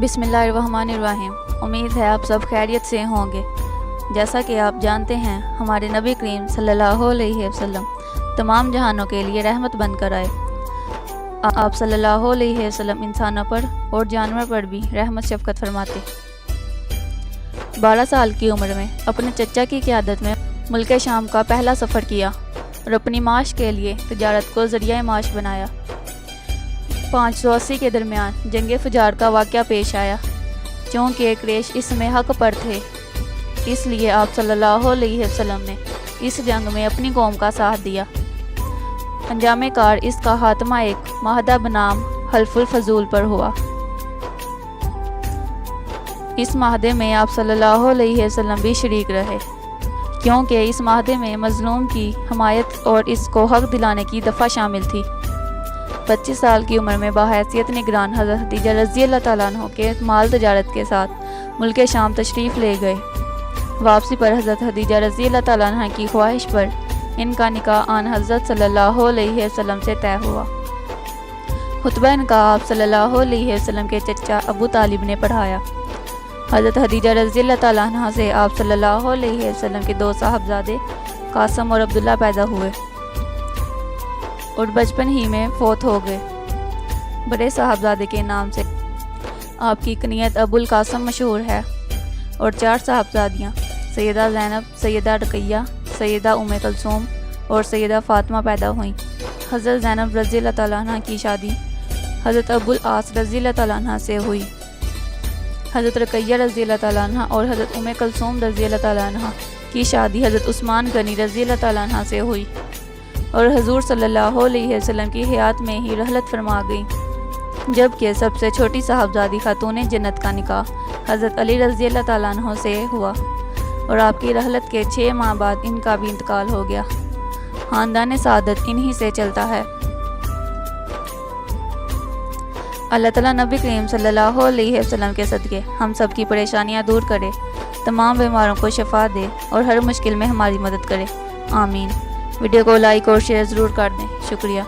بسم اللہ الرحمن الرحیم۔ امید ہے آپ سب خیریت سے ہوں گے۔ جیسا کہ آپ جانتے ہیں، ہمارے نبی کریم صلی اللہ علیہ وسلم تمام جہانوں کے لیے رحمت بن کر آئے۔ آپ صلی اللہ علیہ وسلم انسانوں پر اور جانور پر بھی رحمت شفقت فرماتے۔ 12 سال کی عمر میں اپنے چچا کی قیادت میں ملک شام کا پہلا سفر کیا اور اپنی معاش کے لیے تجارت کو ذریعہ معاش بنایا۔ 580 کے درمیان جنگ فجار کا واقعہ پیش آیا۔ چونکہ قریش اس میں حق پر تھے، اس لیے آپ صلی اللہ علیہ وسلم نے اس جنگ میں اپنی قوم کا ساتھ دیا۔ انجام کار اس کا خاتمہ ایک معاہدہ بنام حلف الفضول پر ہوا۔ اس معاہدے میں آپ صلی اللہ علیہ وسلم بھی شریک رہے، کیونکہ اس معاہدے میں مظلوم کی حمایت اور اس کو حق دلانے کی دفعہ شامل تھی۔ 25 سال کی عمر میں بحیثیت نگران حضرت خدیجہ رضی اللہ تعالیٰ عنہ کے مال تجارت کے ساتھ ملک شام تشریف لے گئے۔ واپسی پر حضرت خدیجہ رضی اللہ تعالیٰ عنہ کی خواہش پر ان کا نکاح آن حضرت صلی اللہ علیہ وسلم سے طے ہوا۔ خطبہ نکاح آپ صلی اللہ علیہ وسلم کے چچا ابو طالب نے پڑھایا۔ حضرت خدیجہ رضی اللہ تعالیٰ عنہ سے آپ صلی اللہ علیہ وسلم کے 2 صاحبزادے قاسم اور عبداللہ پیدا ہوئے اور بچپن ہی میں فوت ہو گئے۔ بڑے صاحبزادے کے نام سے آپ کی کنیت ابو القاسم مشہور ہے اور 4 صاحبزادیاں سیدہ زینب، سیدہ رقیہ، سیدہ ام کلثوم اور سیدہ فاطمہ پیدا ہوئیں۔ حضرت زینب رضی اللہ تعالیٰ عنہ کی شادی حضرت ابو العاص رضی اللہ تعالیٰ عنہ سے ہوئی۔ حضرت رقیہ رضی اللہ تعالیٰ عنہ اور حضرت ام کلثوم رضی اللہ تعالیٰ عنہ کی شادی حضرت عثمان غنی رضی اللہ تعالیٰ عنہ سے ہوئی اور حضور صلی اللہ علیہ وسلم کی حیات میں ہی رحلت فرما گئی، جبکہ سب سے چھوٹی صاحبزادی خاتون جنت کا نکاح حضرت علی رضی اللہ تعالیٰ عنہ سے ہوا اور آپ کی رحلت کے 6 ماہ بعد ان کا بھی انتقال ہو گیا۔ خاندان سعادت انہی سے چلتا ہے۔ اللہ تعالیٰ نبی کریم صلی اللہ علیہ وسلم کے صدقے ہم سب کی پریشانیاں دور کرے، تمام بیماروں کو شفا دے اور ہر مشکل میں ہماری مدد کرے، آمین۔ ویڈیو کو لائک اور شیئر ضرور کر دیں، شکریہ۔